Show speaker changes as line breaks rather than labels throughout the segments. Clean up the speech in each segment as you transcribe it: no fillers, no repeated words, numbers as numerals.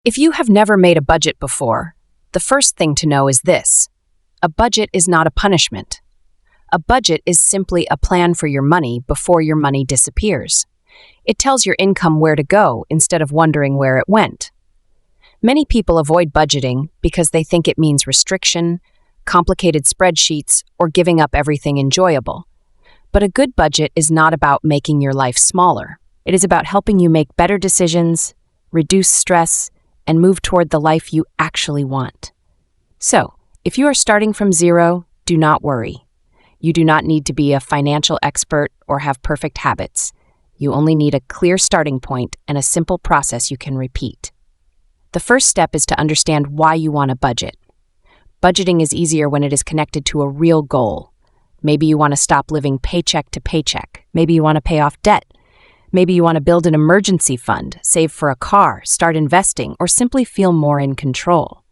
If you have never made a budget before, the first thing to know is this: a budget is not a punishment. A budget is simply a plan for your money before your money disappears. It tells your income where to go instead of wondering where it went. Many people avoid budgeting because they think it means restriction, complicated spreadsheets, or giving up everything enjoyable. But a good budget is not about making your life smaller. It is about helping you make better decisions, reduce stress, and move toward the life you actually want. So, if you are starting from zero, do not worry. You do not need to be a financial expert or have perfect habits. You only need a clear starting point and a simple process you can repeat. The first step is to understand why you want a budget. Budgeting is easier when it is connected to a real goal. Maybe you want to stop living paycheck to paycheck. Maybe you want to pay off debt. Maybe you want to build an emergency fund, save for a car, start investing, or simply feel more in control.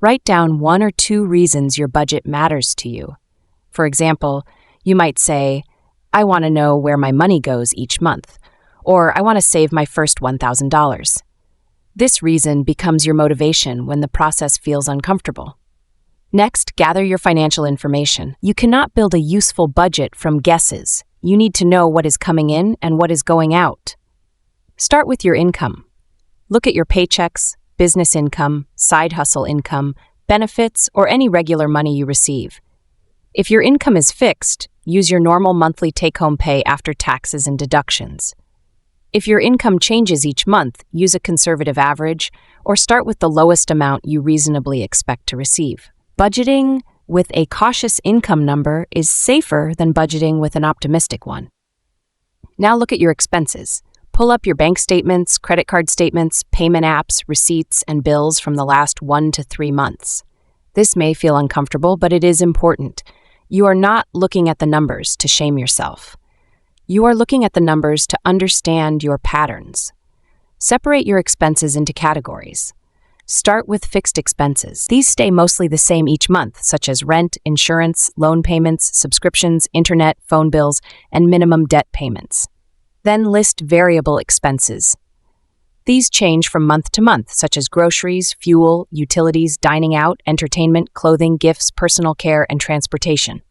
Write down 1 or 2 reasons your budget matters to you. For example, you might say, I want to know where my money goes each month, or I want to save my first $1,000. This reason becomes your motivation when the process feels uncomfortable. Next, gather your financial information. You cannot build a useful budget from guesses. You need to know what is coming in and what is going out. Start with your income. Look at your paychecks, business income, side hustle income, benefits, or any regular money you receive. If your income is fixed, use your normal monthly take-home pay after taxes and deductions. If your income changes each month, use a conservative average or start with the lowest amount you reasonably expect to receive. Budgeting with a cautious income number is safer than budgeting with an optimistic one. Now look at your expenses. Pull up your bank statements, credit card statements, payment apps, receipts, and bills from the last 1 to 3 months. This may feel uncomfortable, but it is important. You are not looking at the numbers to shame yourself. You are looking at the numbers to understand your patterns. Separate your expenses into categories. Start with fixed expenses. These stay mostly the same each month, such as rent, insurance, loan payments, subscriptions, internet, phone bills, and minimum debt payments. Then list variable expenses. These change from month to month, such as groceries, fuel, utilities, dining out, entertainment, clothing, gifts, personal care, and transportation.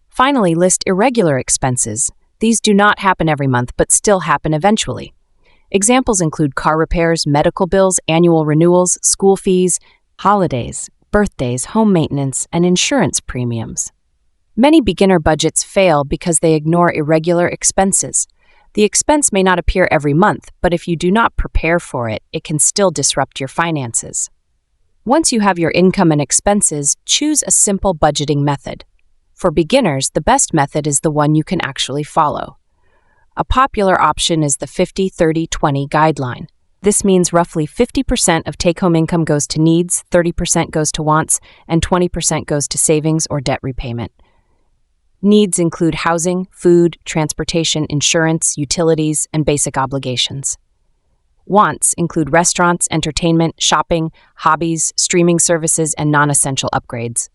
Finally, list irregular expenses. These do not happen every month, but still happen eventually. Examples include car repairs, medical bills, annual renewals, school fees, holidays, birthdays, home maintenance, and insurance premiums. Many beginner budgets fail because they ignore irregular expenses. The expense may not appear every month, but if you do not prepare for it, it can still disrupt your finances. Once you have your income and expenses, choose a simple budgeting method. For beginners, the best method is the one you can actually follow. A popular option is the 50-30-20 guideline. This means roughly 50% of take-home income goes to needs, 30% goes to wants, and 20% goes to savings or debt repayment. Needs include housing, food, transportation, insurance, utilities, and basic obligations. Wants include restaurants, entertainment, shopping, hobbies, streaming services, and non-essential upgrades.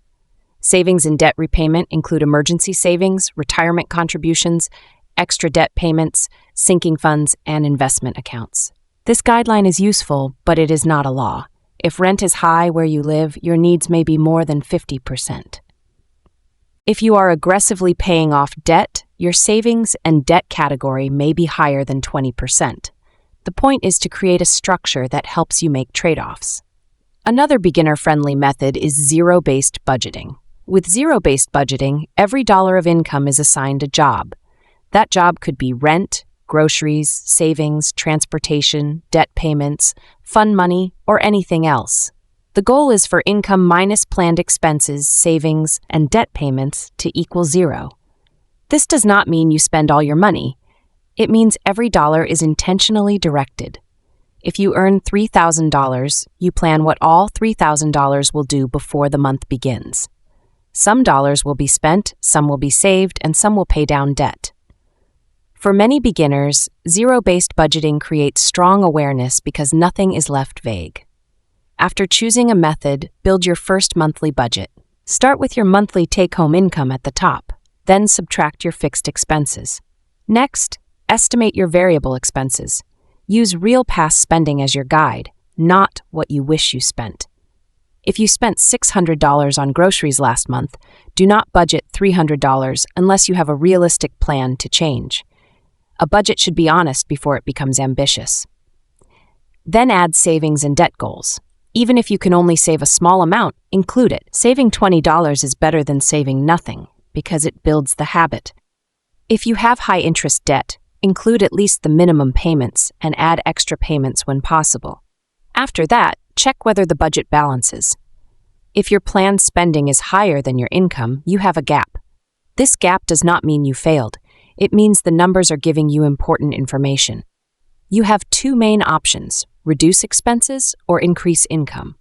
Savings and debt repayment include emergency savings, retirement contributions, extra debt payments, sinking funds, and investment accounts. This guideline is useful, but it is not a law. If rent is high where you live, your needs may be more than 50%. If you are aggressively paying off debt, your savings and debt category may be higher than 20%. The point is to create a structure that helps you make trade-offs. Another beginner-friendly method is zero-based budgeting. With zero-based budgeting, every dollar of income is assigned a job. That job could be rent, groceries, savings, transportation, debt payments, fund money, or anything else. The goal is for income minus planned expenses, savings, and debt payments to equal 0. This does not mean you spend all your money. It means every dollar is intentionally directed. If you earn $3,000, you plan what all $3,000 will do before the month begins. Some dollars will be spent, some will be saved, and some will pay down debt. For many beginners, zero-based budgeting creates strong awareness because nothing is left vague. After choosing a method, build your first monthly budget. Start with your monthly take-home income at the top, then subtract your fixed expenses. Next, estimate your variable expenses. Use real past spending as your guide. not what you wish you spent. If you spent $600 on groceries last month, do not budget $300 unless you have a realistic plan to change. A budget should be honest before it becomes ambitious. Then add savings and debt goals. Even if you can only save a small amount, include it. Saving $20 is better than saving nothing because it builds the habit. If you have high-interest debt, include at least the minimum payments and add extra payments when possible. After that, check whether the budget balances. If your planned spending is higher than your income, you have a gap. This gap does not mean you failed. It means the numbers are giving you important information. You have two main options: reduce expenses or increase income.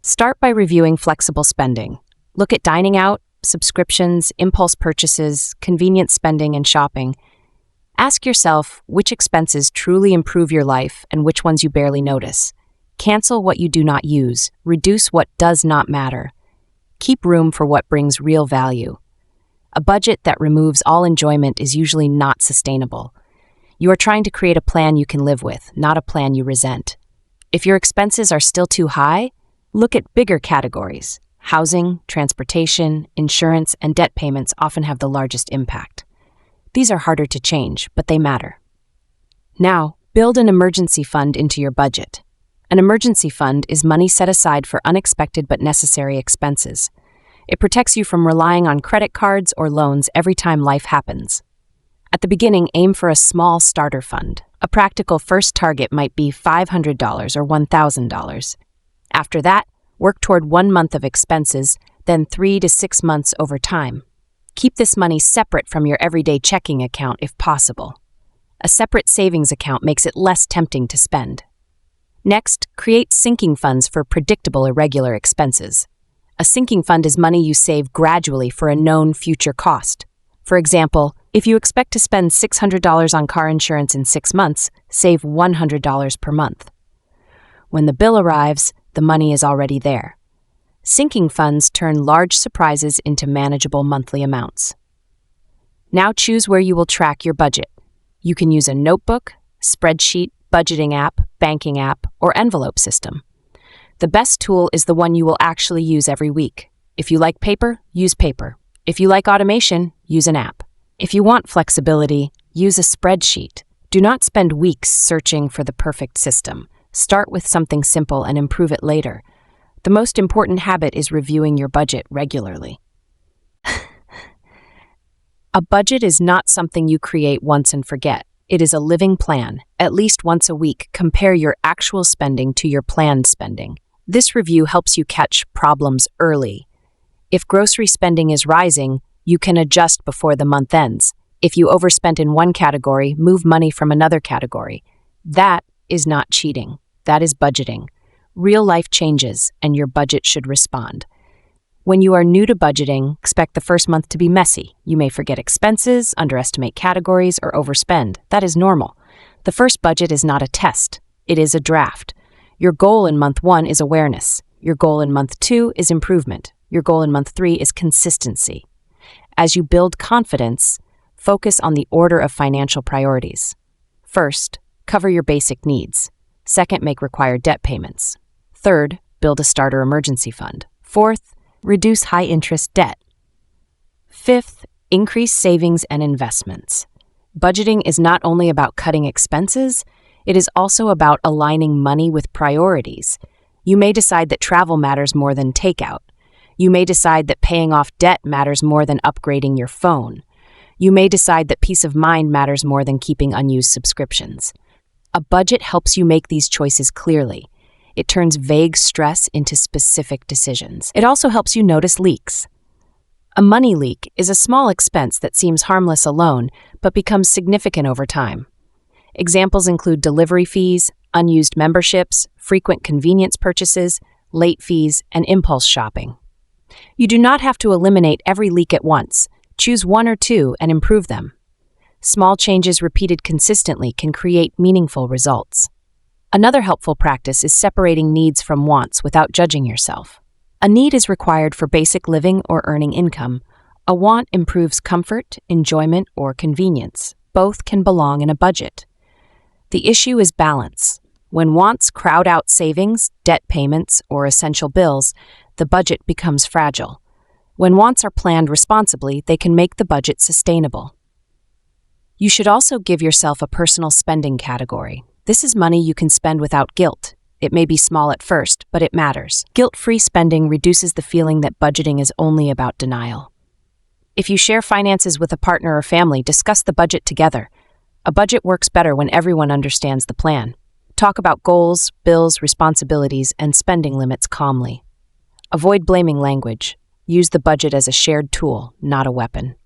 Start by reviewing flexible spending. Look at dining out, subscriptions, impulse purchases, convenience spending, and shopping. Ask yourself which expenses truly improve your life and which ones you barely notice. Cancel what you do not use. Reduce what does not matter. Keep room for what brings real value. A budget that removes all enjoyment is usually not sustainable. You are trying to create a plan you can live with, not a plan you resent. If your expenses are still too high, look at bigger categories. Housing, transportation, insurance, and debt payments often have the largest impact. These are harder to change, but they matter. Now, build an emergency fund into your budget. An emergency fund is money set aside for unexpected but necessary expenses. It protects you from relying on credit cards or loans every time life happens. At the beginning, aim for a small starter fund. A practical first target might be $500 or $1,000. After that, work toward 1 month of expenses, then 3 to 6 months over time. Keep this money separate from your everyday checking account if possible. A separate savings account makes it less tempting to spend. Next, create sinking funds for predictable irregular expenses. A sinking fund is money you save gradually for a known future cost. For example, if you expect to spend $600 on car insurance in 6 months, save $100 per month. When the bill arrives, the money is already there. Sinking funds turn large surprises into manageable monthly amounts. Now choose where you will track your budget. You can use a notebook, spreadsheet, budgeting app, banking app, or envelope system. The best tool is the one you will actually use every week. If you like paper, use paper. If you like automation, use an app. If you want flexibility, use a spreadsheet. Do not spend weeks searching for the perfect system. Start with something simple and improve it later. The most important habit is reviewing your budget regularly. A budget is not something you create once and forget. It is a living plan. At least once a week, compare your actual spending to your planned spending. This review helps you catch problems early. If grocery spending is rising, you can adjust before the month ends. If you overspent in one category, move money from another category. That is not cheating. That is budgeting. Real life changes, and your budget should respond. When you are new to budgeting, expect the first month to be messy. You may forget expenses, underestimate categories, or overspend. That is normal. The first budget is not a test. It is a draft. Your goal in month 1 is awareness. Your goal in month 2 is improvement. Your goal in month 3 is consistency. As you build confidence, focus on the order of financial priorities. First, cover your basic needs. Second, make required debt payments. Third, build a starter emergency fund. Fourth, reduce high-interest debt. Fifth, increase savings and investments. Budgeting is not only about cutting expenses, it is also about aligning money with priorities. You may decide that travel matters more than takeout. You may decide that paying off debt matters more than upgrading your phone. You may decide that peace of mind matters more than keeping unused subscriptions. A budget helps you make these choices clearly. It turns vague stress into specific decisions. It also helps you notice leaks. A money leak is a small expense that seems harmless alone, but becomes significant over time. Examples include delivery fees, unused memberships, frequent convenience purchases, late fees, and impulse shopping. You do not have to eliminate every leak at once. Choose 1 or 2 and improve them. Small changes repeated consistently can create meaningful results. Another helpful practice is separating needs from wants without judging yourself. A need is required for basic living or earning income. A want improves comfort, enjoyment, or convenience. Both can belong in a budget. The issue is balance. When wants crowd out savings, debt payments, or essential bills, the budget becomes fragile. When wants are planned responsibly, they can make the budget sustainable. You should also give yourself a personal spending category. This is money you can spend without guilt. It may be small at first, but it matters. Guilt-free spending reduces the feeling that budgeting is only about denial. If you share finances with a partner or family, discuss the budget together. A budget works better when everyone understands the plan. Talk about goals, bills, responsibilities, and spending limits calmly. Avoid blaming language. Use the budget as a shared tool, not a weapon.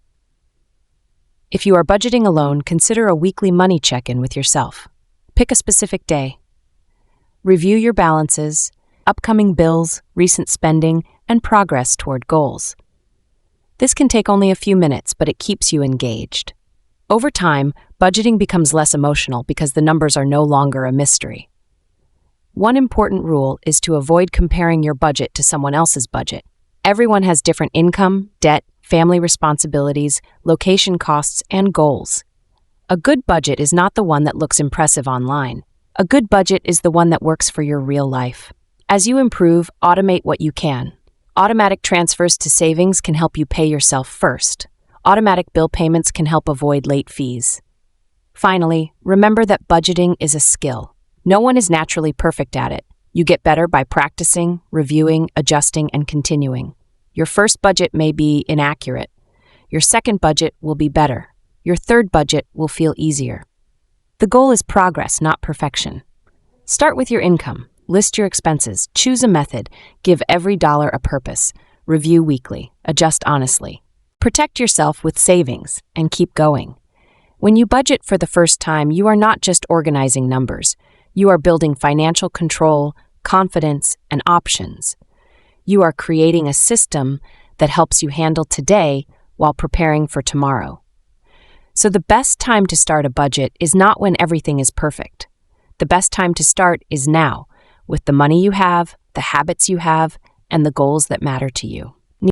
If you are budgeting alone, consider a weekly money check-in with yourself. Pick a specific day. Review your balances, upcoming bills, recent spending, and progress toward goals. This can take only a few minutes, but it keeps you engaged. Over time, budgeting becomes less emotional because the numbers are no longer a mystery. One important rule is to avoid comparing your budget to someone else's budget. Everyone has different income, debt, family responsibilities, location costs, and goals. A good budget is not the one that looks impressive online. A good budget is the one that works for your real life. As you improve, automate what you can. Automatic transfers to savings can help you pay yourself first. Automatic bill payments can help avoid late fees. Finally, remember that budgeting is a skill. No one is naturally perfect at it. You get better by practicing, reviewing, adjusting, and continuing. Your first budget may be inaccurate. Your second budget will be better. Your third budget will feel easier. The goal is progress, not perfection. Start with your income. List your expenses. Choose a method. Give every dollar a purpose. Review weekly. Adjust honestly. Protect yourself with savings and keep going. When you budget for the first time, you are not just organizing numbers. You are building financial control, confidence, and options. You are creating a system that helps you handle today while preparing for tomorrow. So the best time to start a budget is not when everything is perfect. The best time to start is now, with the money you have, the habits you have, and the goals that matter to you.